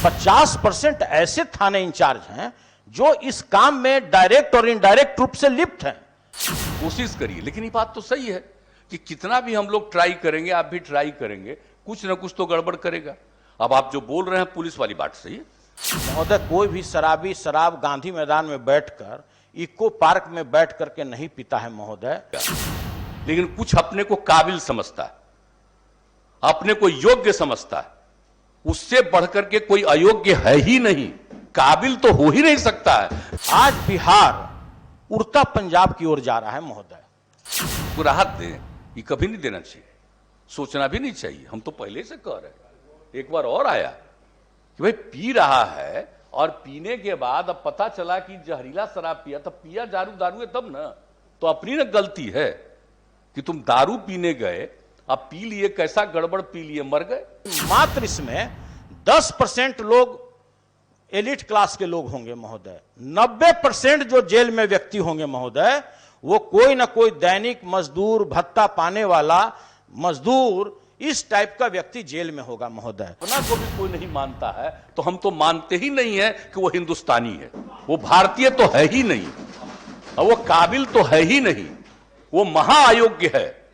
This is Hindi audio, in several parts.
50% ऐसे थाने इंचार्ज हैं जो इस काम में डायरेक्ट और इनडायरेक्ट रूप से लिप्त हैं। कोशिश करिए, लेकिन ये बात तो सही है कि कितना भी हम लोग ट्राई करेंगे, आप भी ट्राई करेंगे, कुछ ना कुछ तो गड़बड़ करेगा। अब आप जो बोल रहे हैं पुलिस वाली बात सही है। महोदय, कोई भी शराब गांधी मैदान में बैठकर, इको पार्क में बैठ करके नहीं पीता है महोदय। लेकिन कुछ अपने को काबिल समझता है, अपने को योग्य समझता है, उससे बढ़कर के कोई अयोग्य है ही नहीं, काबिल तो हो ही नहीं सकता है। आज बिहार उड़ता पंजाब की ओर जा रहा है महोदय। को राहत दें, ये कभी नहीं देना चाहिए, सोचना भी नहीं चाहिए। हम तो पहले से कह रहे हैं, एक बार और आया कि भाई पी रहा है और पीने के बाद अब पता चला कि जहरीला शराब पिया, तब पिया दारू है तब ना, तो अपनी ना गलती है कि तुम दारू पीने गए, अब पी लिए, कैसा गड़बड़ पी लिए, मर गए। मात्र इसमें 10% लोग एलिट क्लास के लोग होंगे महोदय। 90% जो जेल में व्यक्ति होंगे महोदय, वो कोई ना कोई दैनिक मजदूर, भत्ता पाने वाला मजदूर, इस टाइप का व्यक्ति जेल में होगा महोदय। अपना को भी कोई नहीं मानता है तो हम तो मानते ही नहीं है कि वो हिंदुस्तानी है, वो भारतीय तो है ही नहीं, और वो काबिल तो है ही नहीं, वो महाअयोग्य है,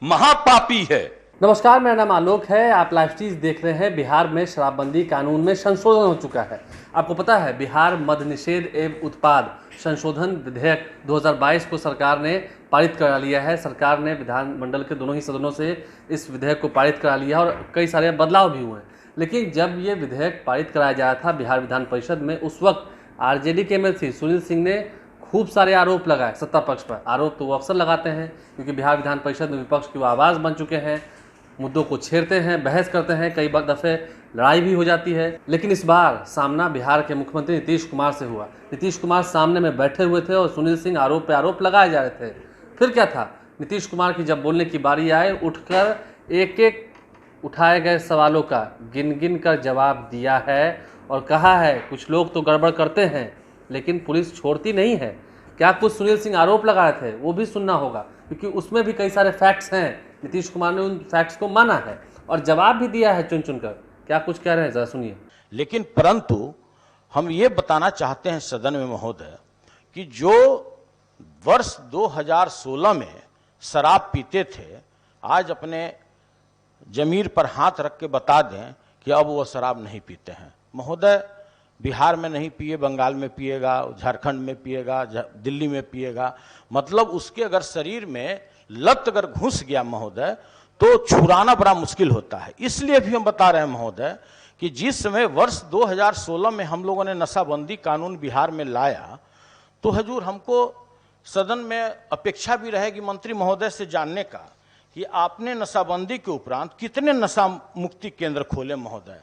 महापापी है। नमस्कार, मेरा नाम आलोक है। आप लाइव चीज देख रहे हैं। बिहार में शराबबंदी कानून में संशोधन हो चुका है। आपको पता है, बिहार मद्य निषेध एवं उत्पाद संशोधन विधेयक 2022 को सरकार ने पारित करा लिया है। सरकार ने विधानमंडल के दोनों ही सदनों से इस विधेयक को पारित करा लिया और कई सारे बदलाव भी हुए हैं। लेकिन जब ये विधेयक पारित कराया जा रहा था बिहार विधान परिषद में, उस वक्त आरजेडी के एमएलसी सुनील सिंह ने खूब सारे आरोप लगाए सत्ता पक्ष पर। आरोप तो वो अक्सर लगाते हैं, क्योंकि बिहार विधान परिषद में विपक्ष की वो आवाज़ बन चुके हैं, मुद्दों को छेड़ते हैं, बहस करते हैं, कई दफ़े लड़ाई भी हो जाती है। लेकिन इस बार सामना बिहार के मुख्यमंत्री नीतीश कुमार से हुआ। नीतीश कुमार सामने में बैठे हुए थे और सुनील सिंह आरोप पे आरोप लगाए जा रहे थे। फिर क्या था, नीतीश कुमार की जब बोलने की बारी आए, उठकर एक एक उठाए गए सवालों का गिन गिन कर जवाब दिया है और कहा है कुछ लोग तो गड़बड़ करते हैं लेकिन पुलिस छोड़ती नहीं है। क्या कुछ सुनील सिंह आरोप लगा रहे थे वो भी सुनना होगा, क्योंकि उसमें भी कई सारे फैक्ट्स हैं। नीतीश कुमार ने उन फैक्ट्स को माना है और जवाब भी दिया है चुन चुनकर। क्या कुछ कह रहे हैं, जरा सुनिए। लेकिन परंतु हम ये बताना चाहते हैं सदन में महोदय कि जो वर्ष 2016 में शराब पीते थे, आज अपने जमीर पर हाथ रख के बता दें कि अब वो शराब नहीं पीते हैं महोदय। बिहार में नहीं पिए, बंगाल में पिएगा, झारखंड में पिएगा, दिल्ली में पिएगा। मतलब उसके अगर शरीर में लत अगर घुस गया महोदय तो छुड़ाना बड़ा मुश्किल होता है। इसलिए भी हम बता रहे हैं महोदय कि जिस समय वर्ष 2016 में हम लोगों ने नशाबंदी कानून बिहार में लाया, तो हजूर हमको सदन में अपेक्षा भी रहेगी मंत्री महोदय से जानने का कि आपने नशाबंदी के उपरांत कितने नशा मुक्ति केंद्र खोले महोदय।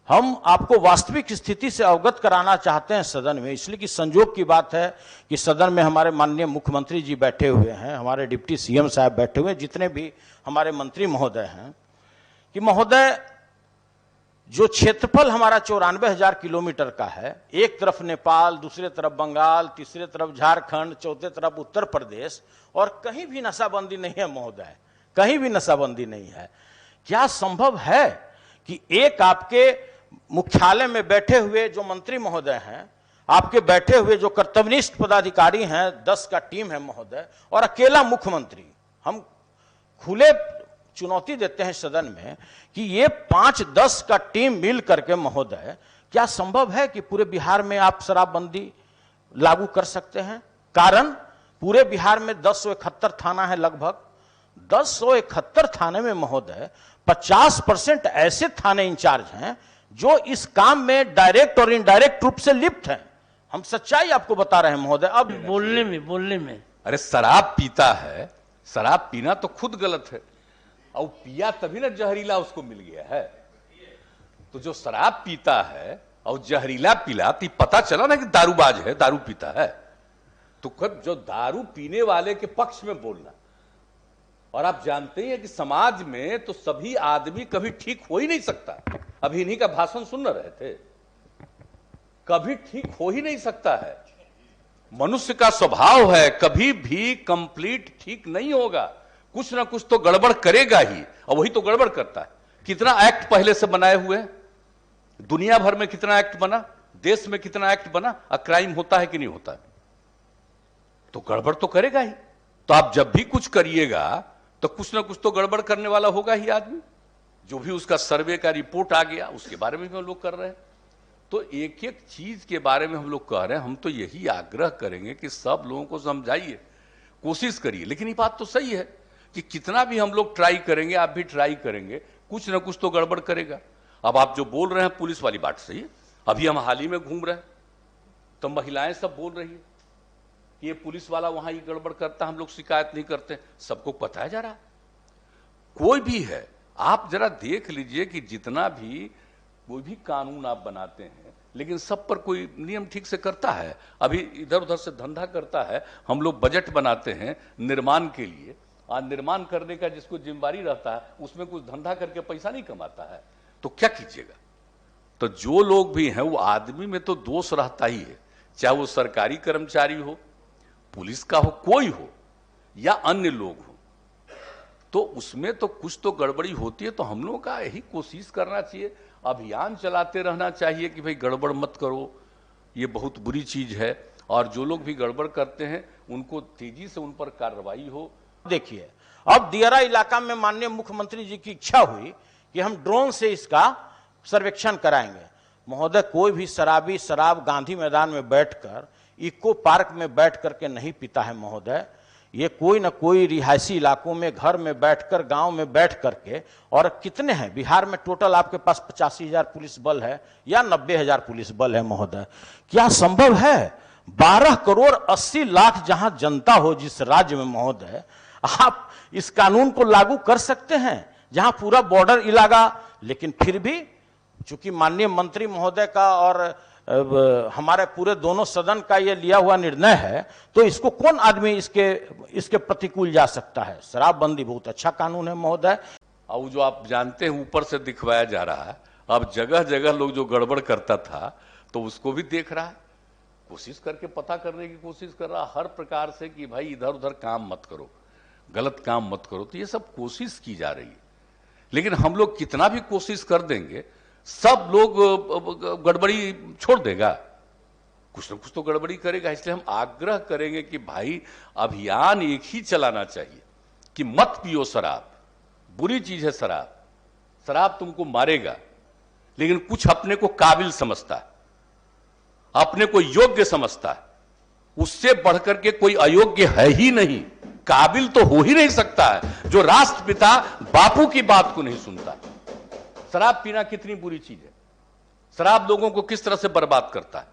हम आपको वास्तविक स्थिति से अवगत कराना चाहते हैं सदन में, इसलिए कि संजोग की बात है कि सदन में हमारे माननीय मुख्यमंत्री जी बैठे हुए हैं, हमारे डिप्टी सीएम साहब बैठे हुए हैं, जितने भी हमारे मंत्री महोदय हैं, कि महोदय जो क्षेत्रफल हमारा 94,000 किलोमीटर का है, एक तरफ नेपाल, दूसरे तरफ बंगाल, तीसरे तरफ झारखंड, चौथे तरफ उत्तर प्रदेश, और कहीं भी नशाबंदी नहीं है महोदय, कहीं भी नशाबंदी नहीं है। क्या संभव है कि एक आपके मुख्यालय में बैठे हुए जो मंत्री महोदय हैं, आपके बैठे हुए जो कर्तव्यनिष्ठ पदाधिकारी हैं, 10 का टीम है महोदय, और अकेला मुख्यमंत्री, हम खुले चुनौती देते हैं सदन में कि ये 5-10 का टीम मिल करके महोदय, क्या संभव है कि पूरे बिहार में आप शराबबंदी लागू कर सकते हैं? कारण पूरे बिहार में 1071 थाना है, लगभग 1071 थाने में महोदय 50% ऐसे थाने इंचार्ज हैं जो इस काम में डायरेक्ट और इनडायरेक्ट रूप से लिप्त हैं। हम सच्चाई आपको बता रहे हैं महोदय। अब बोलने में अरे शराब पीता है, शराब पीना तो खुद गलत है, और पिया तभी ना जहरीला उसको मिल गया है। तो जो शराब पीता है और जहरीला पिला, तो पता चला ना कि दारूबाज है, दारू पीता है। तो खुद जो दारू पीने वाले के पक्ष में बोलना, और आप जानते हैं कि समाज में तो सभी आदमी कभी ठीक हो ही नहीं सकता। अभी इन्हीं का भाषण सुन रहे थे, कभी ठीक हो ही नहीं सकता है। मनुष्य का स्वभाव है, कभी भी कंप्लीट ठीक नहीं होगा, कुछ ना कुछ तो गड़बड़ करेगा ही, और वही तो गड़बड़ करता है। कितना एक्ट पहले से बनाए हुए हैं, दुनिया भर में कितना एक्ट बना, देश में कितना एक्ट बना, क्राइम होता है कि नहीं होता है? तो गड़बड़ तो करेगा ही। तो आप जब भी कुछ करिएगा तो कुछ ना कुछ तो गड़बड़ करने वाला होगा ही आदमी। जो भी उसका सर्वे का रिपोर्ट आ गया उसके बारे में भी हम लोग कर रहे हैं। तो एक एक चीज के बारे में हम लोग कह रहे हैं। हम तो यही आग्रह करेंगे कि सब लोगों को समझाइए, कोशिश करिए। लेकिन ये बात तो सही है कि कितना भी हम लोग ट्राई करेंगे, आप भी ट्राई करेंगे, कुछ ना कुछ तो गड़बड़ करेगा। अब आप जो बोल रहे हैं पुलिस वाली बात सही है। अभी हम हाल ही में घूम रहे हैं तो महिलाएं सब बोल रही है कि ये पुलिस वाला वहां ये गड़बड़ करता, हम लोग शिकायत नहीं करते। सबको बताया जा रहा है। कोई भी है, आप जरा देख लीजिए कि जितना भी कोई भी कानून आप बनाते हैं, लेकिन सब पर कोई नियम ठीक से करता है? अभी इधर उधर से धंधा करता है। हम लोग बजट बनाते हैं निर्माण के लिए, और निर्माण करने का जिसको जिम्मेदारी रहता है उसमें कुछ धंधा करके पैसा नहीं कमाता है, तो क्या कीजिएगा? तो जो लोग भी हैं वो आदमी में तो दोष रहता ही है, चाहे वो सरकारी कर्मचारी हो, पुलिस का हो, कोई हो या अन्य लोग हो, तो उसमें तो कुछ तो गड़बड़ी होती है। तो हम लोगों का यही कोशिश करना चाहिए, अभियान चलाते रहना चाहिए कि भाई गड़बड़ मत करो, ये बहुत बुरी चीज है। और जो लोग भी गड़बड़ करते हैं उनको तेजी से उन पर कार्रवाई हो। देखिए, अब दियारा इलाका में माननीय मुख्यमंत्री जी की इच्छा हुई कि हम ड्रोन से इसका सर्वेक्षण कराएंगे। महोदय, कोई भी शराबी शराब गांधी मैदान में बैठकर, इको पार्क में बैठ करके नहीं पीता है महोदय। ये कोई ना कोई रिहायशी इलाकों में, घर में बैठकर, गांव में बैठ करके। और कितने हैं बिहार में टोटल? आपके पास 85,000 पुलिस बल है या 90,000 पुलिस बल है महोदय? क्या संभव है 12 करोड़ 80 लाख जहां जनता हो जिस राज्य में महोदय, आप इस कानून को लागू कर सकते हैं जहां पूरा बॉर्डर इलाका? लेकिन फिर भी चूंकि माननीय मंत्री महोदय का और हमारे पूरे दोनों सदन का ये लिया हुआ निर्णय है, तो इसको कौन आदमी इसके प्रतिकूल जा सकता है? शराबबंदी बहुत अच्छा कानून है महोदय। और जो आप जानते हैं ऊपर से दिखवाया जा रहा है। अब जगह जगह लोग जो गड़बड़ करता था तो उसको भी देख रहा है, कोशिश करके पता करने की कोशिश कर रहा हर प्रकार से कि भाई इधर उधर काम मत करो, गलत काम मत करो। तो ये सब कोशिश की जा रही है। लेकिन हम लोग कितना भी कोशिश कर देंगे, सब लोग गड़बड़ी छोड़ देगा, कुछ ना कुछ तो गड़बड़ी करेगा। इसलिए हम आग्रह करेंगे कि भाई अभियान एक ही चलाना चाहिए कि मत पियो शराब, बुरी चीज है शराब, शराब तुमको मारेगा। लेकिन कुछ अपने को काबिल समझता है, अपने को योग्य समझता है, उससे बढ़कर के कोई अयोग्य है ही नहीं, काबिल तो हो ही नहीं सकता है जो राष्ट्रपिता बापू की बात को नहीं सुनता। शराब पीना कितनी बुरी चीज है। शराब लोगों को किस तरह से बर्बाद करता है।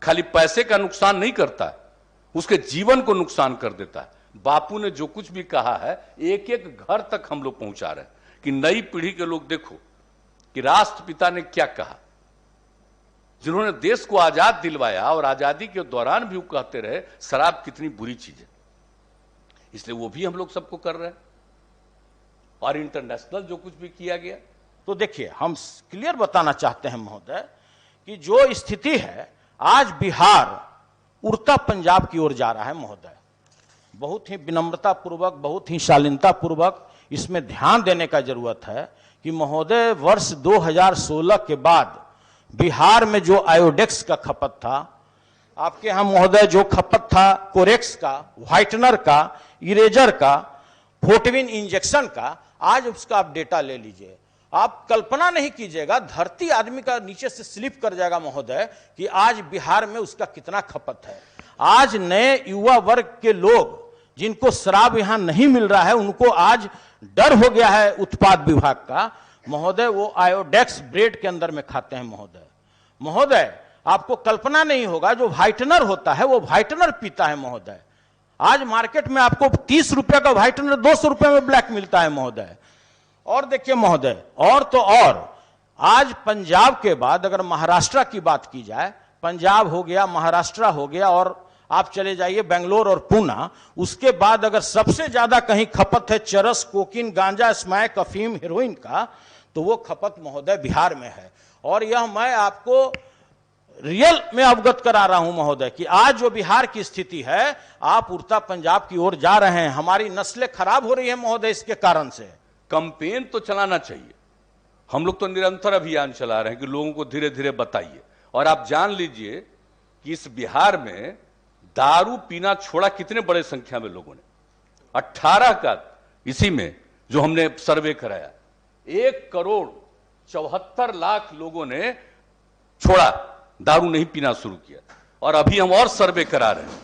खाली पैसे का नुकसान नहीं करता है, उसके जीवन को नुकसान कर देता है। बापू ने जो कुछ भी कहा है एक एक घर तक हम लोग पहुंचा रहे हैं कि नई पीढ़ी के लोग देखो कि राष्ट्रपिता ने क्या कहा, जिन्होंने देश को आजाद दिलवाया और आजादी के दौरान भी वो कहते रहे शराब कितनी बुरी चीज है। इसलिए वो भी हम लोग सबको कर रहे हैं। और इंटरनेशनल जो कुछ भी किया गया, तो देखिए, हम क्लियर बताना चाहते हैं महोदय कि जो स्थिति है आज बिहार उड़ता पंजाब की ओर जा रहा है महोदय। बहुत ही विनम्रता पूर्वक, बहुत ही शालीनता पूर्वक इसमें ध्यान देने का जरूरत है कि महोदय वर्ष 2016 के बाद बिहार में जो आयोडेक्स का खपत था, आपके यहां महोदय जो खपत था कोरेक्स का, व्हाइटनर का, इरेजर का, फोर्टिविन इंजेक्शन का, आज उसका आप डेटा ले लीजिए। आप कल्पना नहीं कीजिएगा, धरती आदमी का नीचे से स्लिप कर जाएगा महोदय कि आज बिहार में उसका कितना खपत है। आज नए युवा वर्ग के लोग जिनको शराब यहां नहीं मिल रहा है, उनको आज डर हो गया है उत्पाद विभाग का महोदय, वो आयोडेक्स ब्रेड के अंदर में खाते हैं महोदय। आपको कल्पना नहीं होगा, जो व्हाइटनर होता है वो व्हाइटनर पीता है महोदय। आज मार्केट में आपको 30 रुपए का व्हाइटनर 200 रुपए में ब्लैक मिलता है महोदय। और देखिए महोदय, और तो और आज पंजाब के बाद अगर महाराष्ट्र की बात की जाए, पंजाब हो गया, महाराष्ट्र हो गया, और आप चले जाइए बेंगलोर और पूना, उसके बाद अगर सबसे ज्यादा कहीं खपत है चरस, कोकीन, गांजा, स्मैक, अफीम, हेरोइन का, तो वो खपत महोदय बिहार में है। और यह मैं आपको रियल में अवगत करा रहा हूं महोदय कि आज जो बिहार की स्थिति है, आप उड़ता पंजाब की ओर जा रहे हैं। हमारी नस्लें खराब हो रही है महोदय इसके कारण से। कैंपेन तो चलाना चाहिए, हम लोग तो निरंतर अभियान चला रहे हैं कि लोगों को धीरे धीरे बताइए। और आप जान लीजिए कि इस बिहार में दारू पीना छोड़ा कितने बड़े संख्या में लोगों ने, 18 का इसी में जो हमने सर्वे कराया, 1,74,00,000 लोगों ने छोड़ा, दारू नहीं पीना शुरू किया। और अभी हम और सर्वे करा रहे हैं,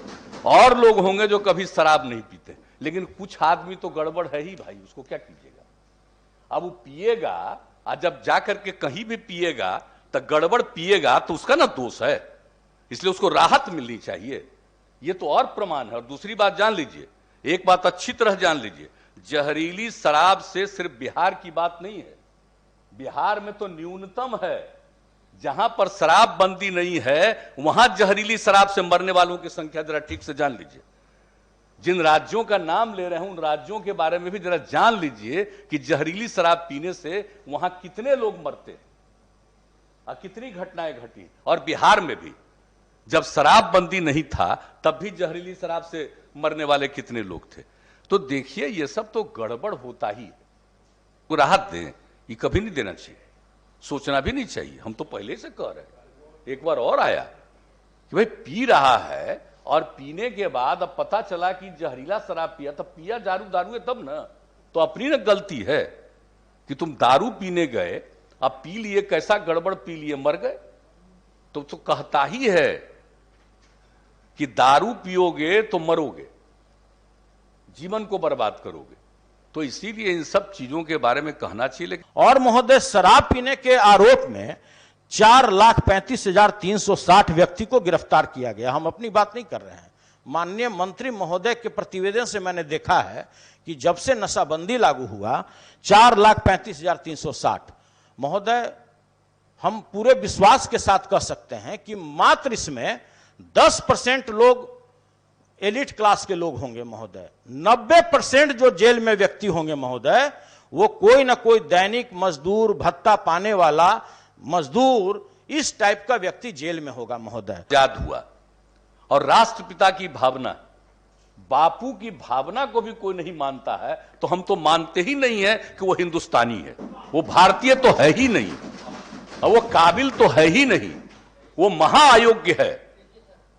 और लोग होंगे जो कभी शराब नहीं पीते, लेकिन कुछ आदमी तो गड़बड़ है ही भाई, उसको क्या कीजिएगा। अब वो पिएगा, और जब जाकर के कहीं भी पिएगा तो गड़बड़ पिएगा तो उसका ना दोष है, इसलिए उसको राहत मिलनी चाहिए। ये तो और प्रमाण है। और दूसरी बात जान लीजिए, एक बात अच्छी तरह जान लीजिए, जहरीली शराब से सिर्फ बिहार की बात नहीं है, बिहार में तो न्यूनतम है। जहां पर शराब बंदी नहीं है वहां जहरीली शराब से मरने वालों की संख्या जरा ठीक से जान लीजिए। जिन राज्यों का नाम ले रहे हैं उन राज्यों के बारे में भी जरा जान लीजिए कि जहरीली शराब पीने से वहां कितने लोग मरते हैं और कितनी घटनाएं घटी। और बिहार में भी जब शराब बंदी नहीं था तब भी जहरीली शराब से मरने वाले कितने लोग थे। तो देखिए ये सब तो गड़बड़ होता ही है, को राहत दें, ये कभी नहीं देना चाहिए, सोचना भी नहीं चाहिए। हम तो पहले से कह रहे हैं, एक बार और आया कि भाई पी रहा है और पीने के बाद अब पता चला कि जहरीला शराब पिया, तब पिया दारू है तब ना, तो अपनी ना गलती है कि तुम दारू पीने गए, अब पी लिए, कैसा गड़बड़ पी लिए, मर गए। तो कहता ही है कि दारू पियोगे तो मरोगे, जीवन को बर्बाद करोगे। तो इसीलिए इन सब चीजों के बारे में कहना चाहिए। और महोदय, शराब पीने के आरोप में 4,35,360 व्यक्ति को गिरफ्तार किया गया। हम अपनी बात नहीं कर रहे हैं, माननीय मंत्री महोदय के प्रतिवेदन से मैंने देखा है कि जब से नशाबंदी लागू हुआ 4,35,360। महोदय, हम पूरे विश्वास के साथ कह सकते हैं कि मात्र इसमें 10% लोग एलिट क्लास के लोग होंगे महोदय। 90% जो जेल में व्यक्ति होंगे महोदय, वो कोई ना कोई दैनिक मजदूर, भत्ता पाने वाला मजदूर, इस टाइप का व्यक्ति जेल में होगा महोदय। याद हुआ, और राष्ट्रपिता की भावना, बापू की भावना को भी कोई नहीं मानता है, तो हम तो मानते ही नहीं है कि वो हिंदुस्तानी है, वो भारतीय तो है ही नहीं, और वो काबिल तो है ही नहीं, वो महाअयोग्य है,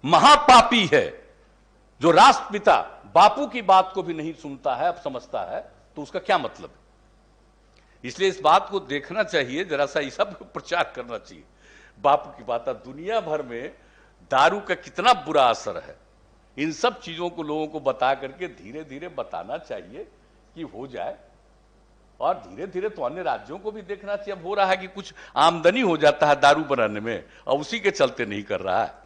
महापापी है। जो राष्ट्रपिता बापू की बात को भी नहीं सुनता है, अब समझता है, तो उसका क्या मतलब है। इसलिए इस बात को देखना चाहिए, जरा सा इस सब प्रचार करना चाहिए। बापू की बात, दुनिया भर में दारू का कितना बुरा असर है, इन सब चीजों को लोगों को बता करके धीरे धीरे बताना चाहिए कि हो जाए। और धीरे धीरे तो अन्य राज्यों को भी देखना चाहिए। अब हो रहा है कि कुछ आमदनी हो जाता है दारू बनाने में, और उसी के चलते नहीं कर रहा है।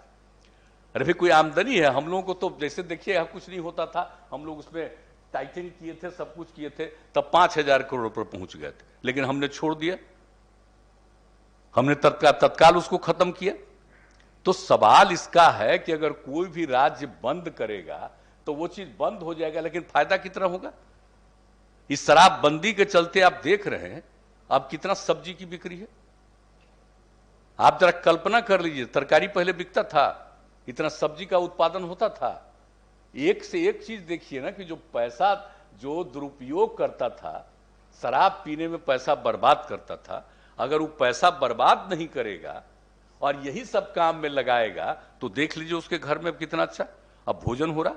अरे भाई कोई आमदनी है, हम लोगों को तो जैसे देखिए कुछ नहीं होता था, हम लोग उसमें टाइटिंग किए थे, सब कुछ किए थे, तब 5,000 करोड़ रुपए पहुंच गए थे, लेकिन हमने छोड़ दिया, हमने तत्काल उसको खत्म किया। तो सवाल इसका है कि अगर कोई भी राज्य बंद करेगा तो वो चीज बंद हो जाएगा, लेकिन फायदा कितना होगा। इस शराबबंदी के चलते आप देख रहे हैं अब कितना सब्जी की बिक्री है। आप जरा कल्पना कर लीजिए, तरकारी पहले बिकता था, इतना सब्जी का उत्पादन होता था। एक से एक चीज देखिए ना कि जो पैसा जो दुरुपयोग करता था, शराब पीने में पैसा बर्बाद करता था, अगर वो पैसा बर्बाद नहीं करेगा और यही सब काम में लगाएगा तो देख लीजिए उसके घर में कितना अच्छा अब भोजन हो रहा।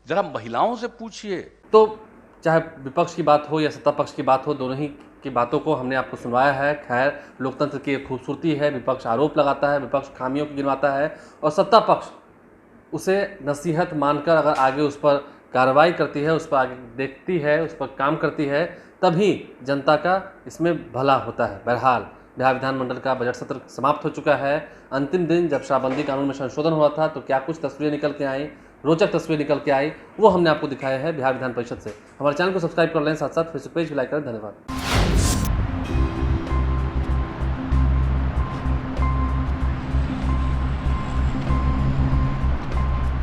जरा महिलाओं से पूछिए। तो चाहे विपक्ष की बात हो या सत्ता पक्ष की बात हो, दोनों ही की बातों को हमने आपको सुनवाया है। खैर, लोकतंत्र की एक खूबसूरती है, विपक्ष आरोप लगाता है, विपक्ष खामियों को गिनवाता है, और सत्ता पक्ष उसे नसीहत मानकर अगर आगे उस पर कार्रवाई करती है, उस पर आगे देखती है, उस पर काम करती है, तभी जनता का इसमें भला होता है। बहरहाल बिहार विधानमंडल का बजट सत्र समाप्त हो चुका है। अंतिम दिन जब शराबबंदी कानून में संशोधन हुआ था तो क्या कुछ तस्वीरें निकल के आई, रोचक तस्वीरें निकल के आई, वो हमने आपको दिखाया है बिहार विधान परिषद से। हमारे चैनल को सब्सक्राइब कर लें, साथ साथ फेसबुक पेज भी लाइक करें। धन्यवाद।